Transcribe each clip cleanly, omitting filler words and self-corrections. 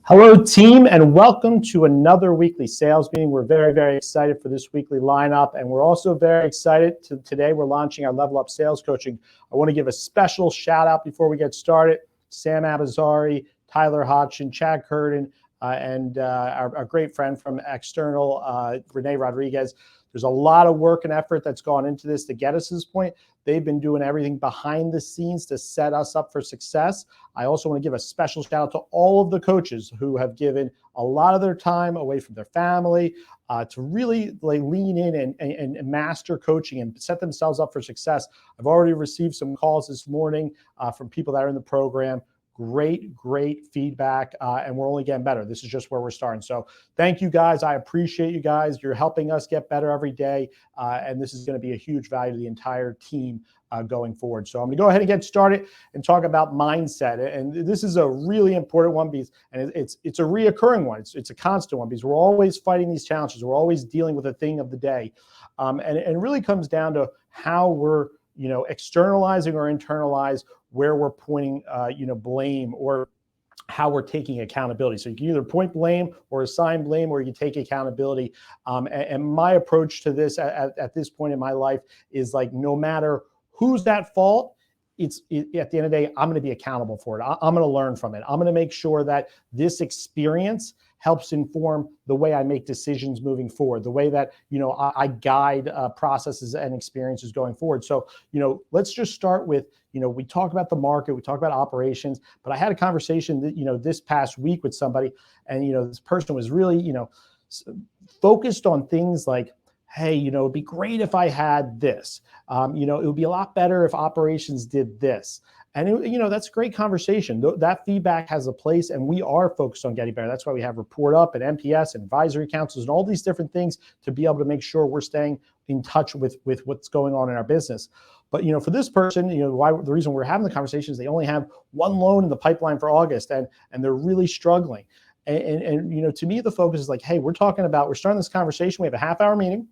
Hello, team, and welcome to another weekly sales meeting. We're very, very excited for this weekly lineup, and we're also very excited today. We're launching our Level Up Sales Coaching. I want to give a special shout out before we get started. Sam Abazari, Tyler Hodgson, Chad Curtin, and our great friend from external, Renee Rodriguez. There's a lot of work and effort that's gone into this to get us to this point. They've been doing everything behind the scenes to set us up for success. I also want to give a special shout out to all of the coaches who have given a lot of their time away from their family to really lean in and master coaching and set themselves up for success. I've already received some calls this morning from people that are in the program. Great feedback, and we're only getting better. This is just where we're starting. So thank you guys. I appreciate you guys. You're helping us get better every day, and this is going to be a huge value to the entire team going forward. So I'm going to go ahead and get started and talk about mindset. And this is a really important one because, and it's a reoccurring one. It's a constant one because we're always fighting these challenges. We're always dealing with a thing of the day, and it really comes down to how we're externalizing or internalize where we're pointing, blame, or how we're taking accountability. So you can either point blame or assign blame, or you can take accountability. And my approach to this at this point in my life is like, no matter who's at fault, at the end of the day, I'm going to be accountable for it. I'm going to learn from it. I'm going to make sure that this experience helps inform the way I make decisions moving forward, the way that, I guide processes and experiences going forward. So, let's just start with, we talk about the market, we talk about operations, but I had a conversation that, this past week with somebody, and, this person was really, focused on things like, hey, it'd be great if I had this. It would be a lot better if operations did this. And, that's a great conversation. That feedback has a place, and we are focused on getting better. That's why we have Report Up and MPS and advisory councils and all these different things to be able to make sure we're staying in touch with what's going on in our business. But, for this person, the reason we're having the conversation is they only have one loan in the pipeline for August, and they're really struggling. And to me, the focus is like, hey, we're starting this conversation. We have a half-hour meeting.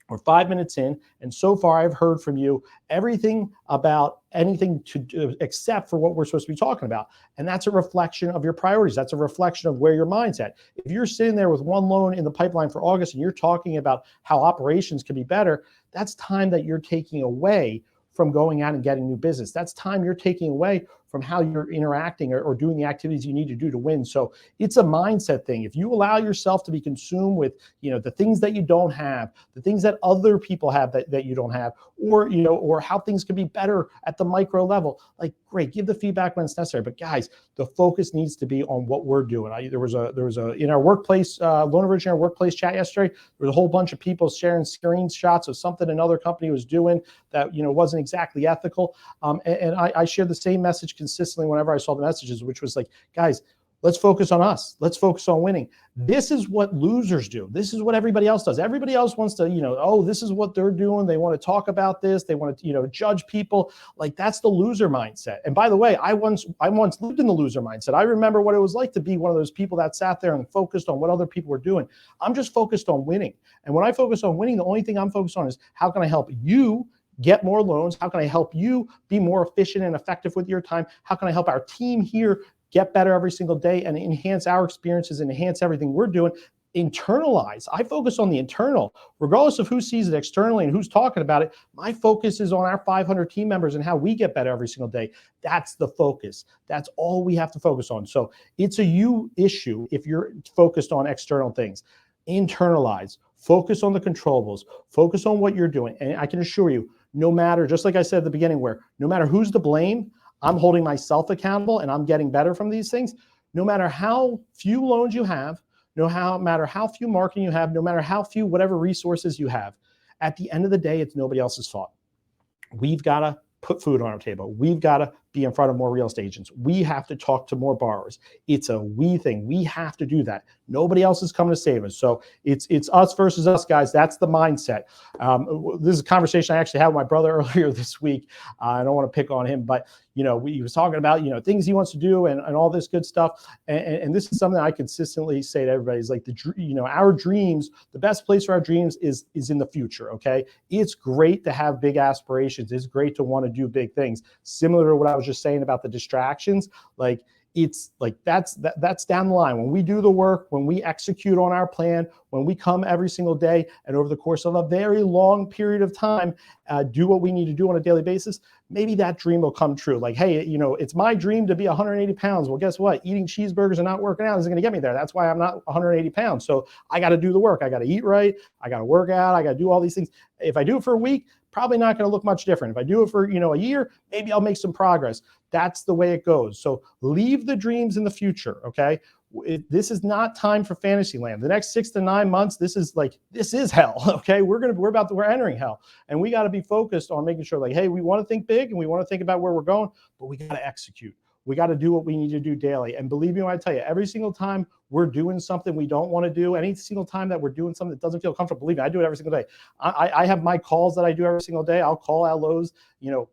We're 5 minutes in, and so far I've heard from you everything about anything to do except for what we're supposed to be talking about. And that's a reflection of your priorities. That's a reflection of where your mind's at. If you're sitting there with one loan in the pipeline for August and you're talking about how operations can be better, that's time that you're taking away from going out and getting new business. That's time you're taking away from how you're interacting or doing the activities you need to do to win. So it's a mindset thing. If you allow yourself to be consumed with, the things that you don't have, the things that other people have that you don't have, or how things could be better at the micro level, like, great, give the feedback when it's necessary. But guys, the focus needs to be on what we're doing. There was a in our workplace, Loan Originator workplace chat yesterday, there was a whole bunch of people sharing screenshots of something another company was doing that, wasn't exactly ethical. And I shared the same message consistently whenever I saw the messages, which was like, guys, let's focus on us. Let's focus on winning. This is what losers do. This is what everybody else does. Everybody else wants to, this is what they're doing. They want to talk about this. They want to, judge people. Like, that's the loser mindset. And by the way, I once lived in the loser mindset. I remember what it was like to be one of those people that sat there and focused on what other people were doing. I'm just focused on winning. And when I focus on winning, the only thing I'm focused on is how can I help you get more loans? How can I help you be more efficient and effective with your time? How can I help our team here get better every single day and enhance our experiences and enhance everything we're doing? Internalize. I focus on the internal, regardless of who sees it externally and who's talking about it. My focus is on our 500 team members and how we get better every single day. That's the focus. That's all we have to focus on. So it's a you issue if you're focused on external things. Internalize. Focus on the controllables. Focus on what you're doing. And I can assure you, no matter, just like I said at the beginning, where no matter who's to blame, I'm holding myself accountable and I'm getting better from these things. No matter how few loans you have, no matter how few marketing you have, no matter how few whatever resources you have, at the end of the day, it's nobody else's fault. We've got to put food on our table. We've got to be in front of more real estate agents. We have to talk to more borrowers. It's a we thing. We have to do that. Nobody else is coming to save us. So it's us versus us, guys. That's the mindset. This is a conversation I actually had with my brother earlier this week. I don't want to pick on him, but he was talking about things he wants to do and all this good stuff. And this is something I consistently say to everybody is like our dreams. The best place for our dreams is in the future. Okay, it's great to have big aspirations. It's great to want to do big things. Similar to what I was just saying about the distractions, like it's like that's down the line. When we do the work, when we execute on our plan, when we come every single day and over the course of a very long period of time, do what we need to do on a daily basis, maybe that dream will come true. Like, hey, it's my dream to be 180 pounds. Well, guess what? Eating cheeseburgers and not working out isn't going to get me there. That's why I'm not 180 pounds. So I got to do the work. I got to eat right. I got to work out. I got to do all these things. If I do it for a week, probably not going to look much different. If I do it for, a year, maybe I'll make some progress. That's the way it goes. So leave the dreams in the future, okay? This is not time for fantasy land. The next 6 to 9 months, this is hell, okay? We're entering hell. And we got to be focused on making sure, like, hey, we want to think big and we want to think about where we're going, but we got to execute. We got to do what we need to do daily. And believe me when I tell you, every single time we're doing something we don't want to do, any single time that we're doing something that doesn't feel comfortable, believe me, I do it every single day. I have my calls that I do every single day. I'll call out Lowe's,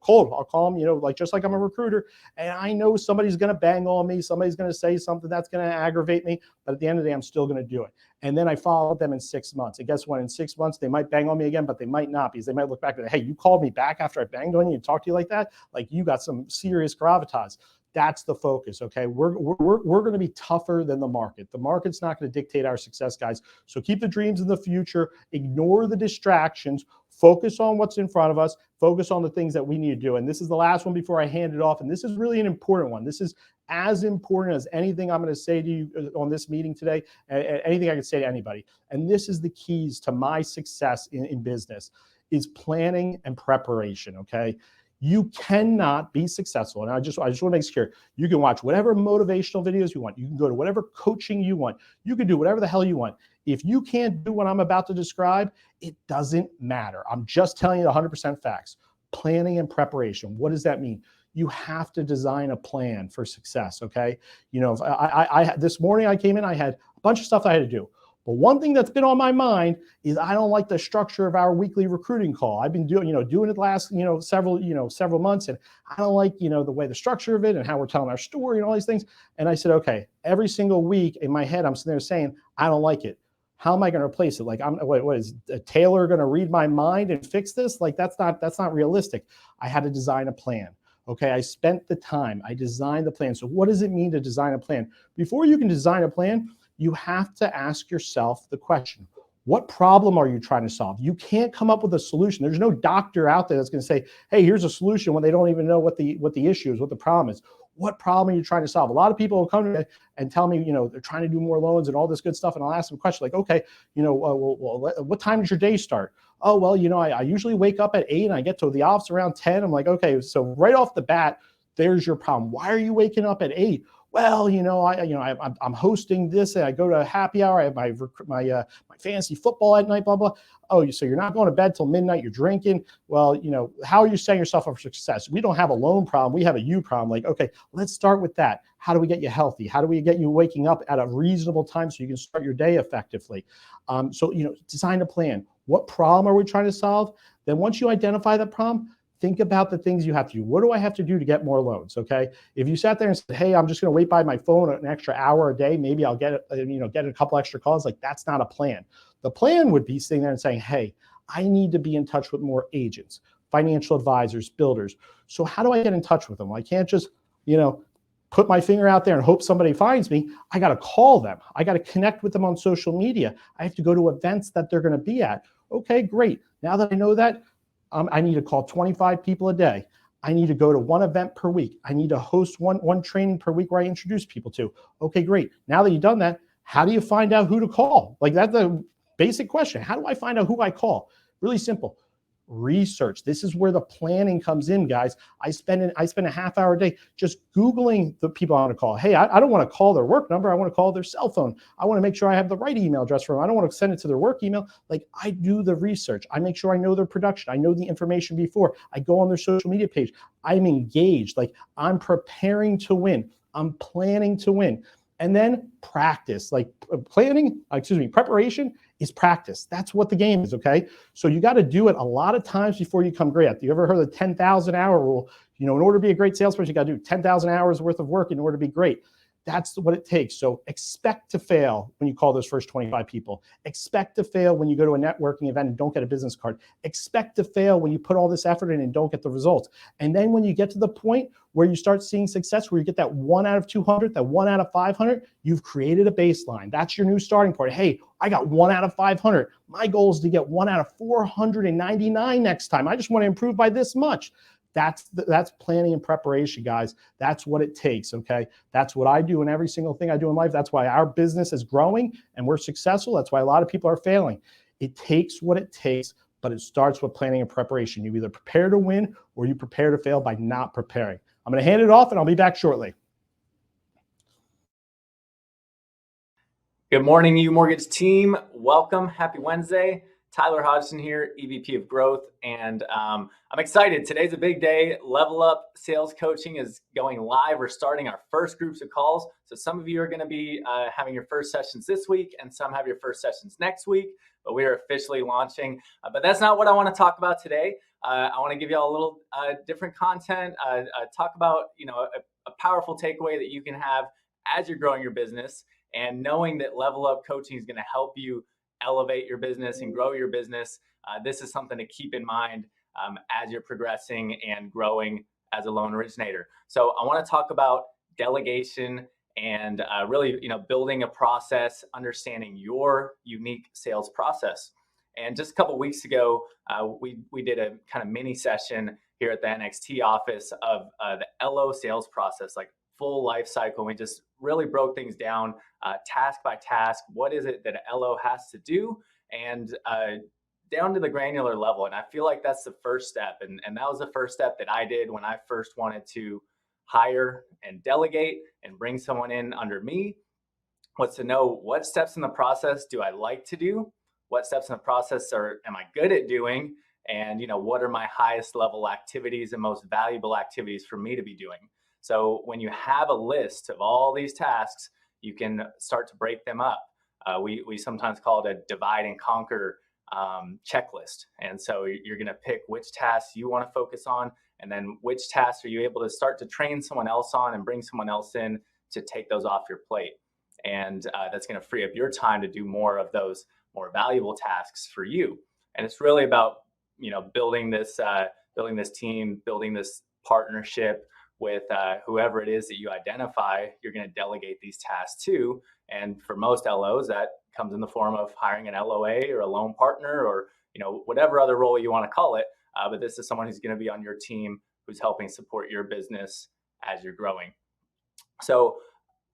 cold. I'll call them, just like I'm a recruiter. And I know somebody's going to bang on me. Somebody's going to say something that's going to aggravate me. But at the end of the day, I'm still going to do it. And then I follow them in 6 months. And guess what? In 6 months, they might bang on me again, but they might not, because they might look back and say, hey, you called me back after I banged on you and talked to you like that? Like, you got some serious gravitas. That's the focus, okay? We're going to be tougher than the market. The market's not going to dictate our success, guys. So keep the dreams in the future. Ignore the distractions. Focus on what's in front of us. Focus on the things that we need to do. And this is the last one before I hand it off. And this is really an important one. This is as important as anything I'm going to say to you on this meeting today, anything I can say to anybody. And this is the keys to my success in business, is planning and preparation, okay? You cannot be successful. And I just want to make it clear. You can watch whatever motivational videos you want. You can go to whatever coaching you want. You can do whatever the hell you want. If you can't do what I'm about to describe, it doesn't matter. I'm just telling you the 100% facts. Planning and preparation. What does that mean? You have to design a plan for success, okay? This morning I came in, I had a bunch of stuff I had to do. But one thing that's been on my mind is I don't like the structure of our weekly recruiting call. I've been doing it the last, several months, and I don't like, the way the structure of it and how we're telling our story and all these things. And I said, okay, every single week in my head, I'm sitting there saying, I don't like it. How am I going to replace it? Like, what is Taylor going to read my mind and fix this? Like, that's not realistic. I had to design a plan. Okay, I spent the time. I designed the plan. So what does it mean to design a plan? Before you can design a plan, you have to ask yourself the question, what problem are you trying to solve? You can't come up with a solution. There's no doctor out there that's going to say, hey, here's a solution, when they don't even know what the issue is, what the problem is. What problem are you trying to solve? A lot of people will come to me and tell me, they're trying to do more loans and all this good stuff. And I'll ask them a question like, okay, what time does your day start? Oh, well, I usually wake up at 8 and I get to the office around 10. I'm like, okay, so right off the bat, there's your problem. Why are you waking up at 8? Well, I'm hosting this, and I go to a happy hour. I have my fantasy football at night, blah, blah. Oh, so you're not going to bed till midnight. You're drinking. Well, how are you setting yourself up for success? We don't have a loan problem. We have a you problem. Like, okay, let's start with that. How do we get you healthy? How do we get you waking up at a reasonable time so you can start your day effectively? Design a plan. What problem are we trying to solve? Then once you identify the problem, think about the things you have to do. What do I have to do to get more loans, okay? If you sat there and said, hey, I'm just gonna wait by my phone an extra hour a day, maybe I'll get a couple extra calls, like that's not a plan. The plan would be sitting there and saying, hey, I need to be in touch with more agents, financial advisors, builders. So how do I get in touch with them? I can't just, put my finger out there and hope somebody finds me. I gotta call them. I gotta connect with them on social media. I have to go to events that they're gonna be at. Okay, great. Now that I know that, I need to call 25 people a day. I need to go to one event per week. I need to host one training per week where I introduce people to. Okay, great. Now that you've done that, how do you find out who to call? Like, that's a basic question. How do I find out who I call? Really simple. Research. This is where the planning comes in, guys. I spend a half hour a day just Googling the people I want to call. Hey, I don't want to call their work number. I want to call their cell phone. I want to make sure I have the right email address for them. I don't want to send it to their work email. Like, I do the research. I make sure I know their production. I know the information before. I go on their social media page. I'm engaged. Like, I'm preparing to win. I'm planning to win. And then practice, like preparation is practice. That's what the game is, okay? So you got to do it a lot of times before you become great at it. You ever heard of the 10,000 hour rule? In order to be a great salesperson, you got to do 10,000 hours worth of work in order to be great. That's what it takes. So expect to fail when you call those first 25 people. Expect to fail when you go to a networking event and don't get a business card. Expect to fail when you put all this effort in and don't get the results. And then when you get to the point where you start seeing success, where you get that 1 out of 200, that 1 out of 500, you've created a baseline. That's your new starting point. Hey, I got 1 out of 500. My goal is to get 1 out of 499 next time. I just want to improve by this much. That's planning and preparation, guys. That's what it takes, okay? That's what I do in every single thing I do in life. That's why our business is growing and we're successful. That's why a lot of people are failing. It takes what it takes, but it starts with planning and preparation. You either prepare to win or you prepare to fail by not preparing. I'm going to hand it off and I'll be back shortly. Good morning, UMortgage team. Welcome. Happy Wednesday. Tyler Hodgson here, EVP of Growth, and I'm excited. Today's a big day. Level Up Sales Coaching is going live. We're starting our first groups of calls. So some of you are going to be having your first sessions this week, and some have your first sessions next week, but we are officially launching. But that's not what I want to talk about today. I want to give you all a little different content, talk about a powerful takeaway that you can have as you're growing your business, and knowing that Level Up Coaching is going to help you elevate your business and grow your business. This is something to keep in mind as you're progressing and growing as a loan originator. So I want to talk about delegation and really, building a process, understanding your unique sales process. And just a couple of weeks ago, we did a kind of mini session here at the NXT office of the LO sales process, like full life cycle. We just really broke things down task by task. What is it that an LO has to do, and down to the granular level. And I feel like that's the first step. And that was the first step that I did when I first wanted to hire and delegate and bring someone in under me, was to know what steps in the process do I like to do, what steps in the process am I good at doing, and what are my highest level activities and most valuable activities for me to be doing. So when you have a list of all these tasks, you can start to break them up. We sometimes call it a divide and conquer checklist. And so you're going to pick which tasks you want to focus on, and then which tasks are you able to start to train someone else on and bring someone else in to take those off your plate. And that's going to free up your time to do more of those more valuable tasks for you. And it's really about building this team, building this partnership with whoever it is that you identify you're going to delegate these tasks to. And for most LOs, that comes in the form of hiring an LOA or a loan partner, or whatever other role you want to call it. But this is someone who's going to be on your team, who's helping support your business as you're growing. So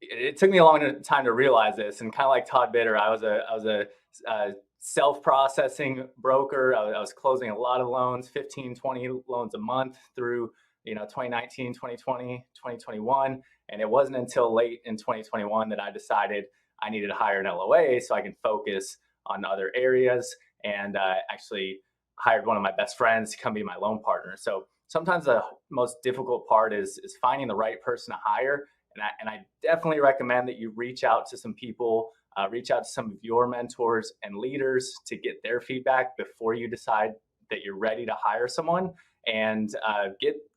it took me a long time to realize this, and kind of like Todd Bitter, I was a self-processing broker. I was closing a lot of loans, 15, 20 loans a month through 2019, 2020, 2021. And it wasn't until late in 2021 that I decided I needed to hire an LOA so I can focus on other areas, and actually hired one of my best friends to come be my loan partner. So sometimes the most difficult part is finding the right person to hire. And I definitely recommend that you reach out to some people, reach out to some of your mentors and leaders to get their feedback before you decide that you're ready to hire someone, and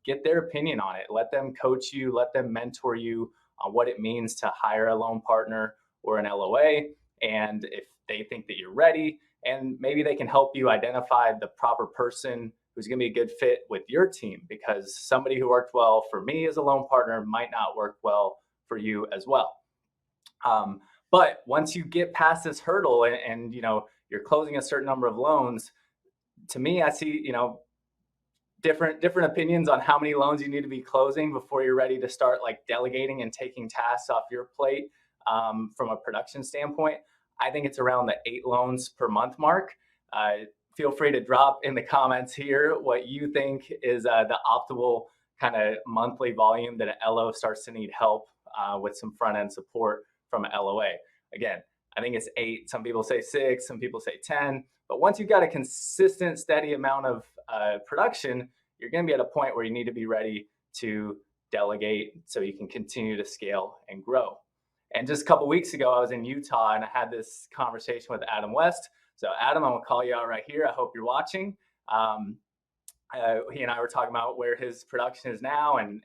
get their opinion on it. Let them coach you, let them mentor you on what it means to hire a loan partner or an LOA. And if they think that you're ready, and maybe they can help you identify the proper person who's going to be a good fit with your team, because somebody who worked well for me as a loan partner might not work well for you as well. But once you get past this hurdle and you're closing a certain number of loans, to me, I see different opinions on how many loans you need to be closing before you're ready to start like delegating and taking tasks off your plate. From a production standpoint, I think it's around the 8 loans per month mark. Feel free to drop in the comments here what you think is the optimal kind of monthly volume that an LO starts to need help with some front end support from an LOA. Again, I think it's 8. Some people say 6, some people say 10. But once you've got a consistent, steady amount of production, you're going to be at a point where you need to be ready to delegate so you can continue to scale and grow. And just a couple of weeks ago, I was in Utah and I had this conversation with Adam West. So Adam, I'm going to call you out right here. I hope you're watching. He and I were talking about where his production is now and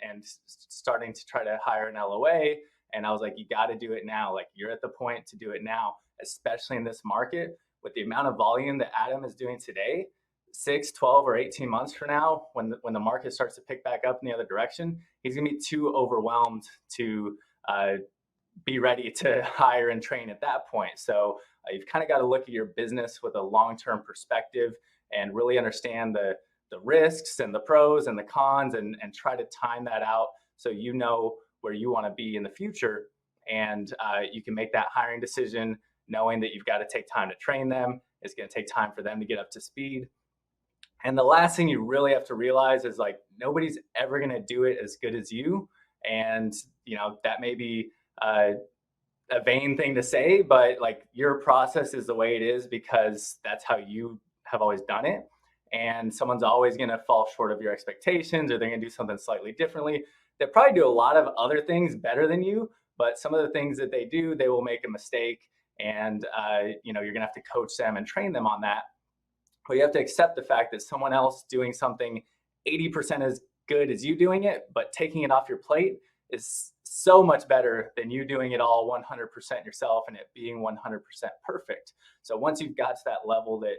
starting to try to hire an LOA And I was like, you got to do it now. Like, you're at the point to do it now, especially in this market with the amount of volume that Adam is doing today. 6, 12, or 18 months from now, when the market starts to pick back up in the other direction, he's going to be too overwhelmed to be ready to hire and train at that point. So you've kind of got to look at your business with a long-term perspective and really understand the risks and the pros and the cons, and try to time that out so you know where you want to be in the future. And you can make that hiring decision knowing that you've got to take time to train them. It's going to take time for them to get up to speed. And the last thing you really have to realize is, like, nobody's ever going to do it as good as you. And, you know, that may be a vain thing to say, but like, your process is the way it is because that's how you have always done it. And someone's always going to fall short of your expectations, or they're going to do something slightly differently. They probably do a lot of other things better than you, but some of the things that they do, they will make a mistake. And, you know, you're going to have to coach them and train them on that. But you have to accept the fact that someone else doing something 80% as good as you doing it, but taking it off your plate, is so much better than you doing it all 100% yourself and it being 100% perfect. So once you've got to that level that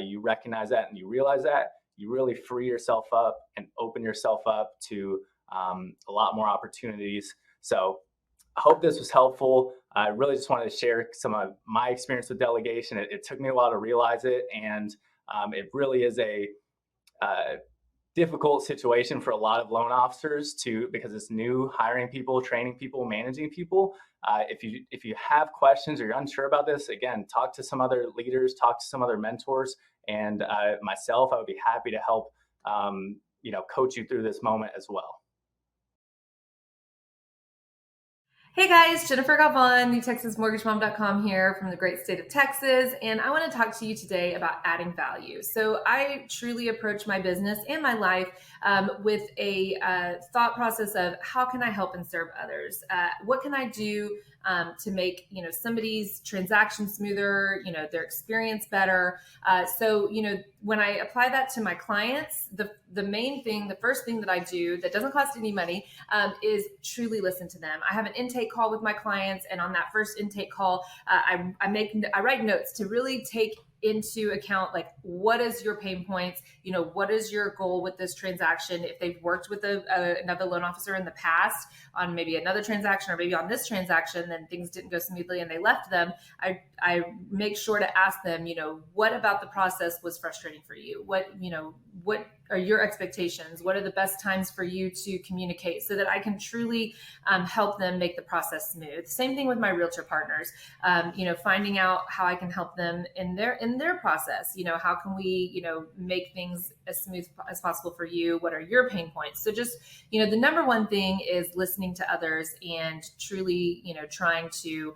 you recognize that and you realize that, you really free yourself up and open yourself up to a lot more opportunities. So I hope this was helpful. I really just wanted to share some of my experience with delegation. It took me a while to realize it, and it really is a difficult situation for a lot of loan officers because it's new, hiring people, training people, managing people. If you have questions or you're unsure about this, again, talk to some other leaders, talk to some other mentors, and myself, I would be happy to help coach you through this moment as well. Hey guys, Jennifer Galvan, NewTexasMortgageMom.com here from the great state of Texas, and I want to talk to you today about adding value. So I truly approach my business and my life with a thought process of how can I help and serve others? What can I do to make somebody's transaction smoother, their experience better? So when I apply that to my clients, the main thing, the first thing that I do that doesn't cost any money is truly listen to them. I have an intake call with my clients, and on that first intake call, I write notes to really take into account, like, what is your pain points? What is your goal with this transaction? If they've worked with another loan officer in the past on maybe another transaction or maybe on this transaction, then things didn't go smoothly and they left them, I make sure to ask them, what about the process was frustrating for you? What are your expectations? What are the best times for you to communicate so that I can truly help them make the process smooth? Same thing with my realtor partners, finding out how I can help them in their process. How can we, make things as smooth as possible for you? What are your pain points? So just, the number one thing is listening to others and truly, trying to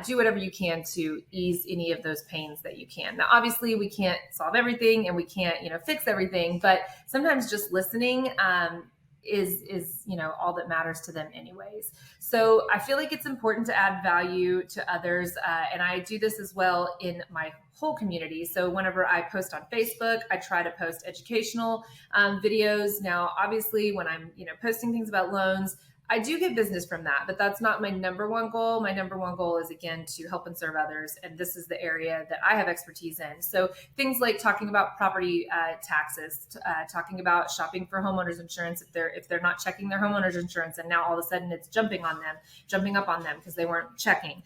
do whatever you can to ease any of those pains that you can. Now, obviously, we can't solve everything and we can't, fix everything, but sometimes just listening is all that matters to them anyways. So I feel like it's important to add value to others, and I do this as well in my whole community. So whenever I post on Facebook, I try to post educational videos. Now, obviously, when I'm posting things about loans, I do get business from that, but that's not my number one goal. My number one goal is, again, to help and serve others. And this is the area that I have expertise in. So things like talking about property taxes, talking about shopping for homeowners insurance if they're not checking their homeowners insurance, and now all of a sudden it's jumping up on them because they weren't checking.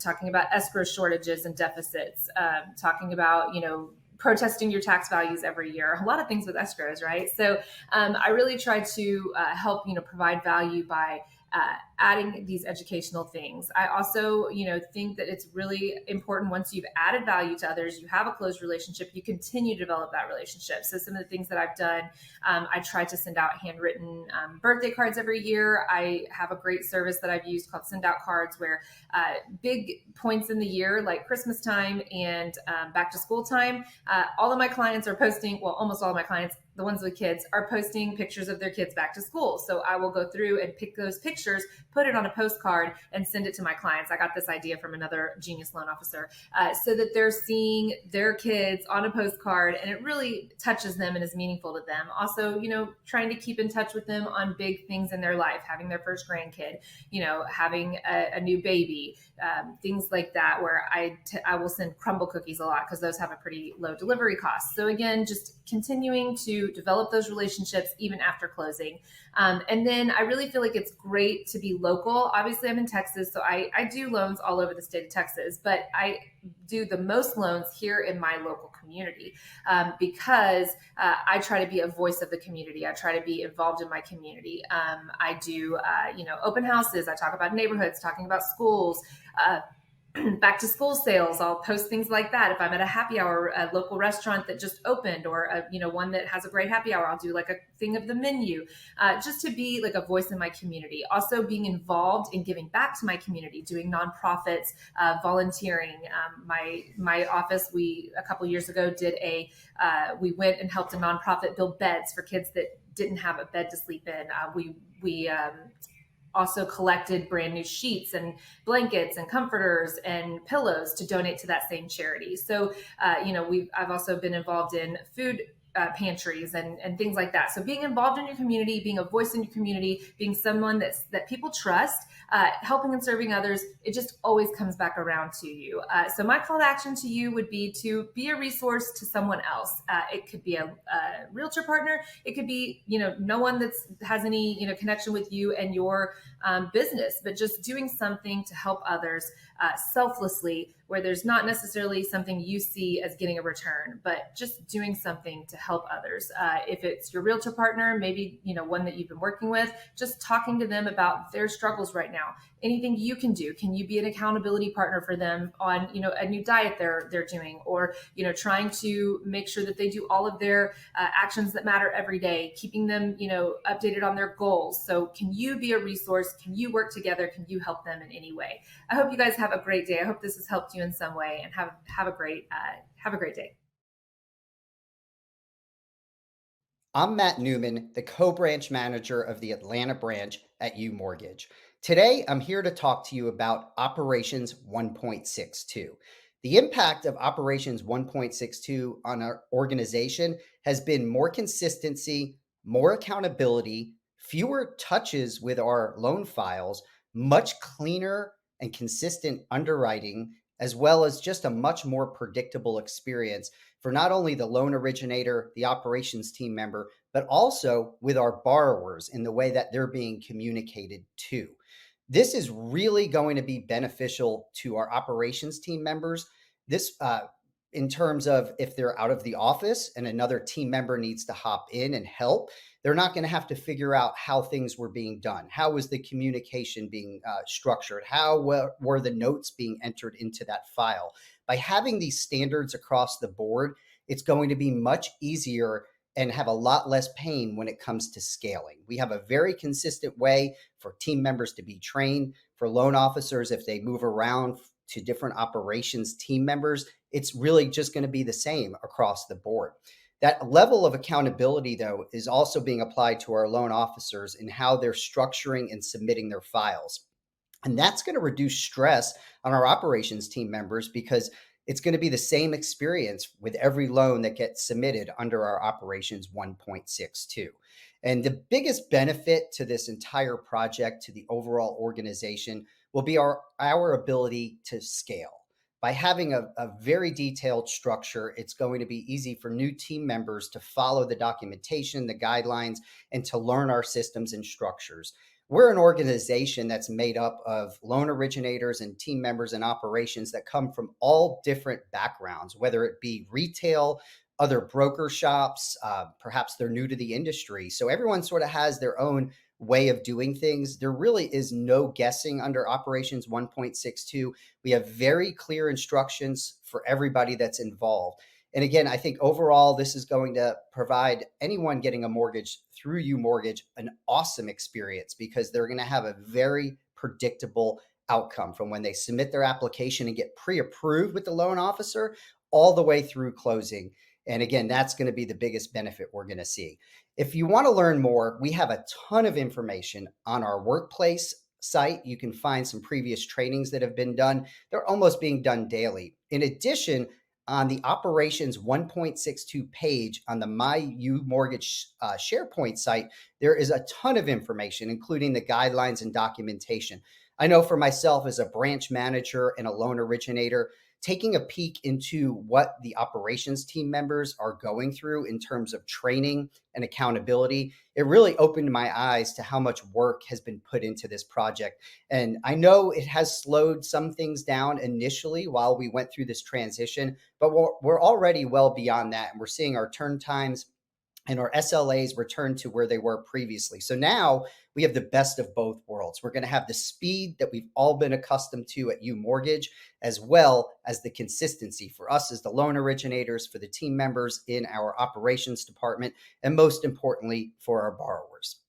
Talking about escrow shortages and deficits. Talking about, protesting your tax values every year, a lot of things with escrows, right? So I really try to help, provide value by adding these educational things. I also, think that it's really important, once you've added value to others, you have a close relationship, you continue to develop that relationship. So some of the things that I've done, I try to send out handwritten birthday cards every year. I have a great service that I've used called Send Out Cards, where big points in the year, like Christmas time and back to school time, all of my clients are posting, well, almost all of my clients, the ones with kids, are posting pictures of their kids back to school. So I will go through and pick those pictures, put put it on a postcard and send it to my clients. I got this idea from another genius loan officer, so that they're seeing their kids on a postcard and it really touches them and is meaningful to them. Also, trying to keep in touch with them on big things in their life, having their first grandkid, having a new baby, things like that, where I will send crumble cookies a lot because those have a pretty low delivery cost. So again, just continuing to develop those relationships even after closing. And then I really feel like it's great to be local. Obviously, I'm in Texas, so I do loans all over the state of Texas, but I do the most loans here in my local community, because I try to be a voice of the community. I try to be involved in my community. I do, open houses. I talk about neighborhoods, talking about schools, back to school sales. I'll post things like that. If I'm at a happy hour, a local restaurant that just opened, or one that has a great happy hour, I'll do like a thing of the menu, just to be like a voice in my community. Also being involved in giving back to my community, doing nonprofits, volunteering. My office, a couple years ago did we went and helped a nonprofit build beds for kids that didn't have a bed to sleep in. We also collected brand new sheets and blankets and comforters and pillows to donate to that same charity. So, I've also been involved in food pantries and things like that. So being involved in your community, being a voice in your community, being someone that people trust, helping and serving others, it just always comes back around to you. So my call to action to you would be to be a resource to someone else. It could be a realtor partner. It could be, no one has any, connection with you and your business, but just doing something to help others selflessly, where there's not necessarily something you see as getting a return, but just doing something to help others. If it's your realtor partner, maybe, one that you've been working with, just talking to them about their struggles right now. Anything you can do. Can you be an accountability partner for them on, a new diet they're doing, or, trying to make sure that they do all of their actions that matter every day, keeping them, updated on their goals. So can you be a resource? Can you work together? Can you help them in any way? I hope you guys have a great day. I hope this has helped you in some way, and have a great day. I'm Matt Newman, the co-branch manager of the Atlanta branch at UMortgage. Today, I'm here to talk to you about Operations 1.62. The impact of Operations 1.62 on our organization has been more consistency, more accountability, fewer touches with our loan files, much cleaner and consistent underwriting, as well as just a much more predictable experience for not only the loan originator, the operations team member, but also with our borrowers in the way that they're being communicated to. This is really going to be beneficial to our operations team members. This, in terms of if they're out of the office and another team member needs to hop in and help, they're not going to have to figure out how things were being done. How was the communication being structured? How were the notes being entered into that file? By having these standards across the board, it's going to be much easier and have a lot less pain when it comes to scaling. We have a very consistent way for team members to be trained. For loan officers, if they move around to different operations team members, it's really just going to be the same across the board. That level of accountability, though, is also being applied to our loan officers in how they're structuring and submitting their files. And that's going to reduce stress on our operations team members, because it's going to be the same experience with every loan that gets submitted under our Operations 1.62. And the biggest benefit to this entire project, to the overall organization, will be our ability to scale. By having a very detailed structure, it's going to be easy for new team members to follow the documentation, the guidelines, and to learn our systems and structures. We're an organization that's made up of loan originators and team members and operations that come from all different backgrounds, whether it be retail, other broker shops, perhaps they're new to the industry. So everyone sort of has their own way of doing things. There really is no guessing under Operations 1.62. We have very clear instructions for everybody that's involved. And again, I think overall, this is going to provide anyone getting a mortgage through UMortgage an awesome experience, because they're going to have a very predictable outcome from when they submit their application and get pre-approved with the loan officer all the way through closing. And again, that's going to be the biggest benefit we're going to see. If you want to learn more, we have a ton of information on our workplace site, you can find some previous trainings that have been done. They're almost being done daily. In addition, on the operations 1.62 page on the My UMortgage SharePoint site, there is a ton of information, including the guidelines and documentation. I know for myself as a branch manager and a loan originator, taking a peek into what the operations team members are going through in terms of training and accountability, it really opened my eyes to how much work has been put into this project. And I know it has slowed some things down initially while we went through this transition, but we're already well beyond that. And we're seeing our turn times and our SLAs return to where they were previously. So now we have the best of both worlds. We're going to have the speed that we've all been accustomed to at UMortgage, as well as the consistency for us as the loan originators, for the team members in our operations department, and most importantly, for our borrowers.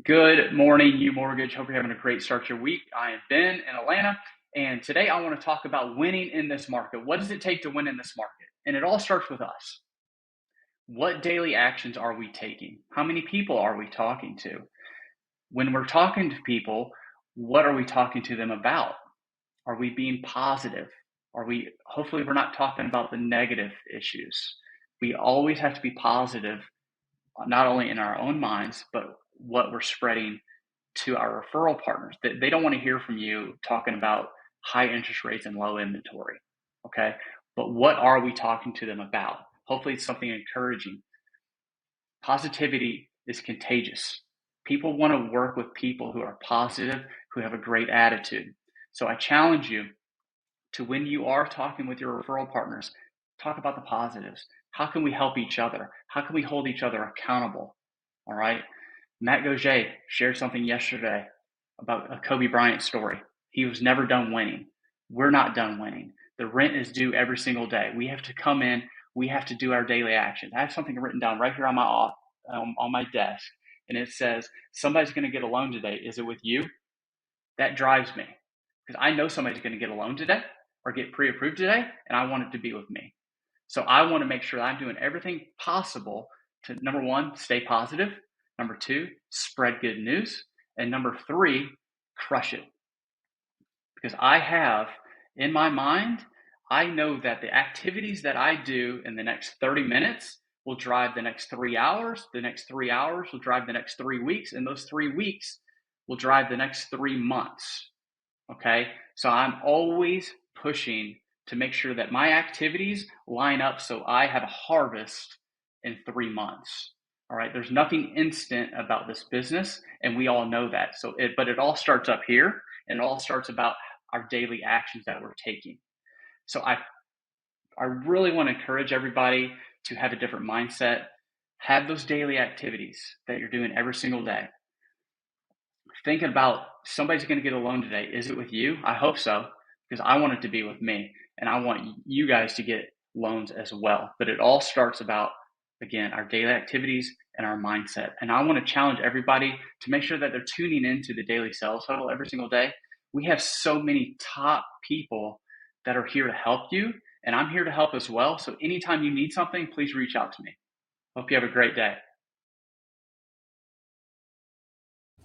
Good morning, UMortgage. Hope you're having a great start to your week. I am Ben in Atlanta, and today I want to talk about winning in this market. What does it take to win in this market? And it all starts with us. What daily actions are we taking? How many people are we talking to? When we're talking to people, what are we talking to them about? Are we being positive? Hopefully we're not talking about the negative issues. We always have to be positive, not only in our own minds, but what we're spreading to our referral partners. They don't want to hear from you talking about high interest rates and low inventory, okay? But what are we talking to them about? Hopefully it's something encouraging. Positivity is contagious. People want to work with people who are positive, who have a great attitude. So I challenge you to, when you are talking with your referral partners, talk about the positives. How can we help each other? How can we hold each other accountable? All right. Matt Gauger shared something yesterday about a Kobe Bryant story. He was never done winning. We're not done winning. The rent is due every single day. We have to come in. We have to do our daily actions. I have something written down right here on my desk, and it says, somebody's going to get a loan today. Is it with you? That drives me, because I know somebody's going to get a loan today or get pre-approved today, and I want it to be with me. So I want to make sure that I'm doing everything possible to, number one, stay positive. Number two, spread good news. And number three, crush it. Because I have in my mind, I know that the activities that I do in the next 30 minutes will drive the next 3 hours. The next 3 hours will drive the next 3 weeks. And those 3 weeks will drive the next 3 months. Okay. So I'm always pushing to make sure that my activities line up so I have a harvest in 3 months. All right. There's nothing instant about this business, and we all know that. But it all starts up here, and it all starts about our daily actions that we're taking. So I really want to encourage everybody to have a different mindset. Have those daily activities that you're doing every single day. Thinking about, somebody's going to get a loan today. Is it with you? I hope so, because I want it to be with me, and I want you guys to get loans as well. But it all starts about, again, our daily activities and our mindset. And I want to challenge everybody to make sure that they're tuning into the daily sales huddle every single day. We have so many top people that are here to help you, and I'm here to help as well. So anytime you need something, please reach out to me. Hope you have a great day.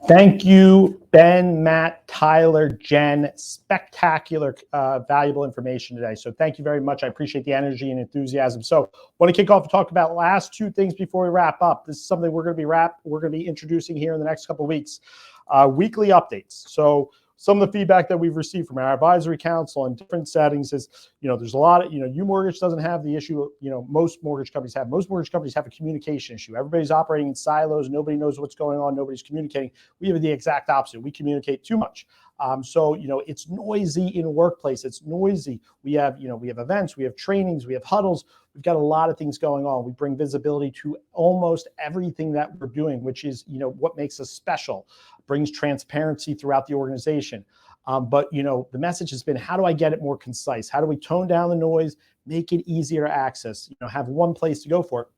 Thank you, Ben, Matt, Tyler, Jen. Spectacular, valuable information today. So thank you very much. I appreciate the energy and enthusiasm. So want to kick off and talk about last two things before we wrap up. This is something we're going to be introducing here in the next couple of weeks. Weekly updates. So some of the feedback that we've received from our advisory council in different settings is, there's a lot of, UMortgage doesn't have the issue, most mortgage companies have. Most mortgage companies have a communication issue. Everybody's operating in silos. Nobody knows what's going on. Nobody's communicating. We have the exact opposite. We communicate too much. It's noisy in workplace. It's noisy. We have events, we have trainings, we have huddles. We've got a lot of things going on. We bring visibility to almost everything that we're doing, which is, what makes us special, brings transparency throughout the organization. But the message has been, how do I get it more concise? How do we tone down the noise, make it easier to access, have one place to go for it?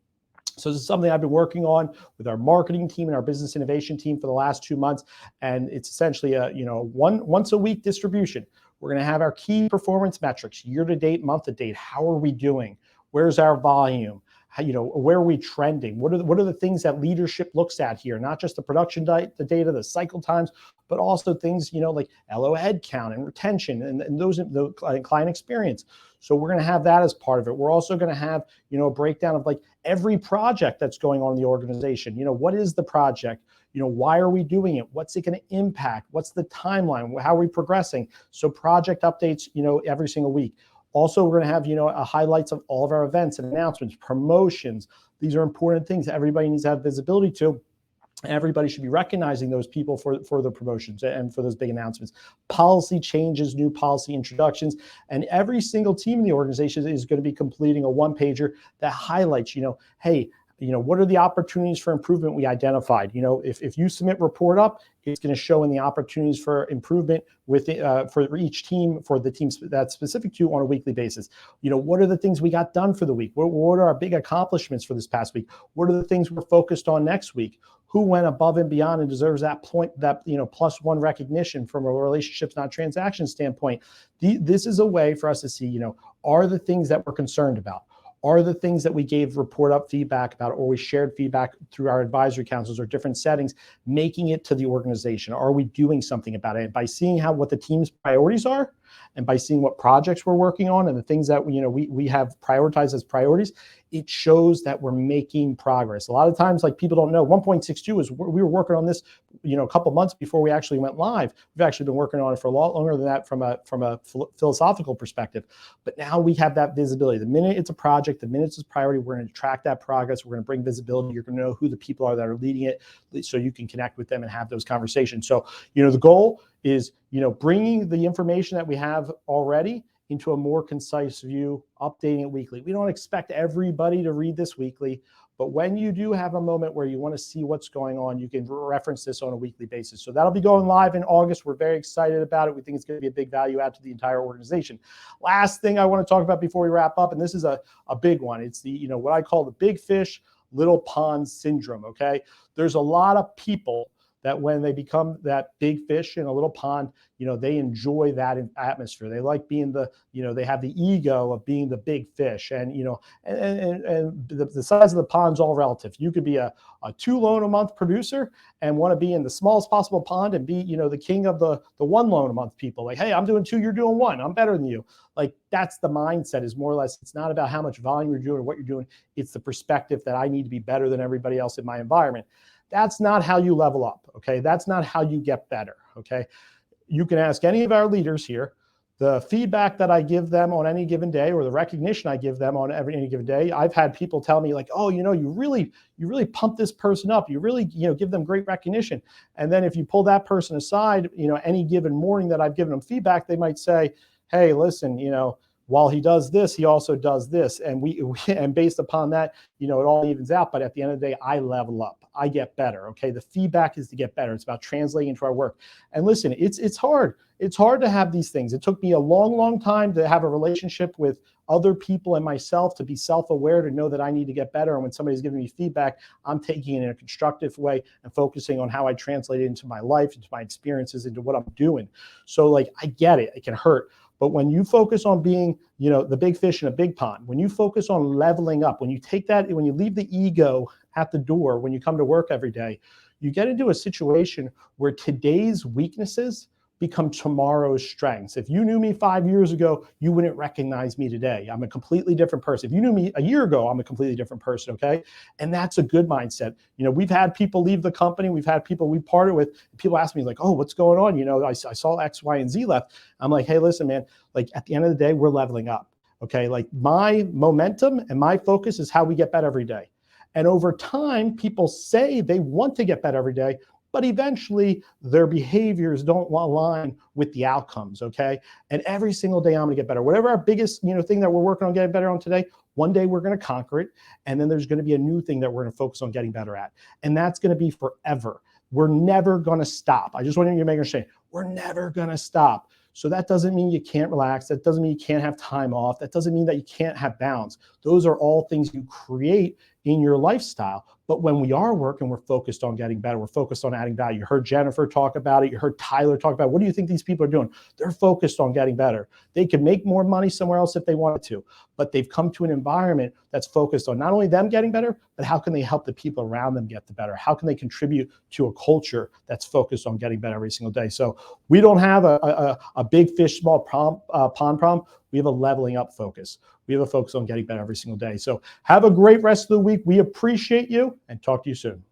So this is something I've been working on with our marketing team and our business innovation team for the last 2 months. And it's essentially a, once a week distribution. We're going to have our key performance metrics, year to date, month to date. How are we doing? Where's our volume? where are we trending? What are the things that leadership looks at here? Not just the production the data, the cycle times, but also things, like LO head count and retention and those the client experience. So we're going to have that as part of it. We're also going to have, a breakdown of like every project that's going on in the organization. What is the project? Why are we doing it? What's it going to impact? What's the timeline? How are we progressing? So project updates, every single week. Also, we're going to have, highlights of all of our events and announcements, promotions. These are important things everybody needs to have visibility to. Everybody should be recognizing those people for the promotions and for those big announcements. Policy changes, new policy introductions, and every single team in the organization is going to be completing a one-pager that highlights, hey, what are the opportunities for improvement we identified? If you submit report up, it's going to show in the opportunities for improvement for each team, for the teams that's specific to on a weekly basis. What are the things we got done for the week? What are our big accomplishments for this past week? What are the things we're focused on next week? Who went above and beyond and deserves that point, that +1 recognition from a relationships, not transaction standpoint? This is a way for us to see, are the things that we're concerned about? Are the things that we gave report up feedback about, or we shared feedback through our advisory councils or different settings, making it to the organization? Are we doing something about it? And by seeing what the team's priorities are, and by seeing what projects we're working on and the things that we have prioritized as priorities, it shows that we're making progress. A lot of times, like, people don't know 1.62 is we were working on this, a couple months before we actually went live. We've actually been working on it for a lot longer than that from a philosophical perspective. But now we have that visibility. The minute it's a project, the minute it's a priority, we're going to track that progress. We're going to bring visibility. You're going to know who the people are that are leading it, so you can connect with them and have those conversations. So, the goal is, bringing the information that we have already into a more concise view, updating it weekly. We don't expect everybody to read this weekly, but when you do have a moment where you want to see what's going on, you can reference this on a weekly basis. So that'll be going live in August. We're very excited about it. We think it's going to be a big value add to the entire organization. Last thing I want to talk about before we wrap up, and this is a big one. It's the, what I call the big fish, little pond syndrome, okay? There's a lot of people that when they become that big fish in a little pond, they enjoy that atmosphere. They like being they have the ego of being the big fish. And, the size of the pond's all relative. You could be a 2 loan a month producer and want to be in the smallest possible pond and be, the king of the 1 loan a month people. Like, hey, I'm doing 2, you're doing 1. I'm better than you. Like, that's the mindset, is more or less, it's not about how much volume you're doing or what you're doing. It's the perspective that I need to be better than everybody else in my environment. That's not how you level up, okay? That's not how you get better, okay? You can ask any of our leaders here. The feedback that I give them on any given day, or the recognition I give them on any given day, I've had people tell me like, oh, you really pump this person up. You really, give them great recognition. And then if you pull that person aside, any given morning that I've given them feedback, they might say, hey, listen, while he does this, he also does this. And and based upon that, it all evens out. But at the end of the day, I level up. I get better. Okay. The feedback is to get better. It's about translating into our work. And listen, it's hard. It's hard to have these things. It took me a long, long time to have a relationship with other people and myself, to be self-aware, to know that I need to get better. And when somebody's giving me feedback, I'm taking it in a constructive way and focusing on how I translate it into my life, into my experiences, into what I'm doing. So like, I get it. It can hurt. But when you focus on being, the big fish in a big pond, when you focus on leveling up, when you take that, when you leave the ego at the door, when you come to work every day, you get into a situation where today's weaknesses become tomorrow's strengths. If you knew me 5 years ago, you wouldn't recognize me today. I'm a completely different person. If you knew me a year ago, I'm a completely different person, okay? And that's a good mindset. We've had people leave the company. We've had people we parted with. People ask me like, oh, what's going on? I saw X, Y, and Z left. I'm like, hey, listen, man, like at the end of the day, we're leveling up, okay? Like my momentum and my focus is how we get better every day. And over time, people say they want to get better every day, but eventually their behaviors don't align with the outcomes, okay? And every single day I'm gonna get better. Whatever our biggest, thing that we're working on getting better on today, one day we're gonna conquer it, and then there's gonna be a new thing that we're gonna focus on getting better at. And that's gonna be forever. We're never gonna stop. I just want you to make a understand, we're never gonna stop. So that doesn't mean you can't relax. That doesn't mean you can't have time off. That doesn't mean that you can't have bounds. Those are all things you create in your lifestyle. But when we are working, we're focused on getting better. We're focused on adding value. You heard Jennifer talk about it. You heard Tyler talk about it. What do you think these people are doing? They're focused on getting better. They could make more money somewhere else if they wanted to, but they've come to an environment that's focused on not only them getting better, but how can they help the people around them get the better? How can they contribute to a culture that's focused on getting better every single day? So we don't have a big fish, small pond problem. We have a leveling up focus. We have a focus on getting better every single day. So have a great rest of the week. We appreciate you and talk to you soon.